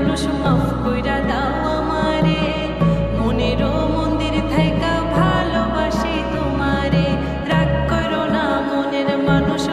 মানুষ মাফ কইরা দাও আমারে, মনেরও মন্দির থাইকা ভালোবাসি তোমারে। রাগ করো না মনের মানুষ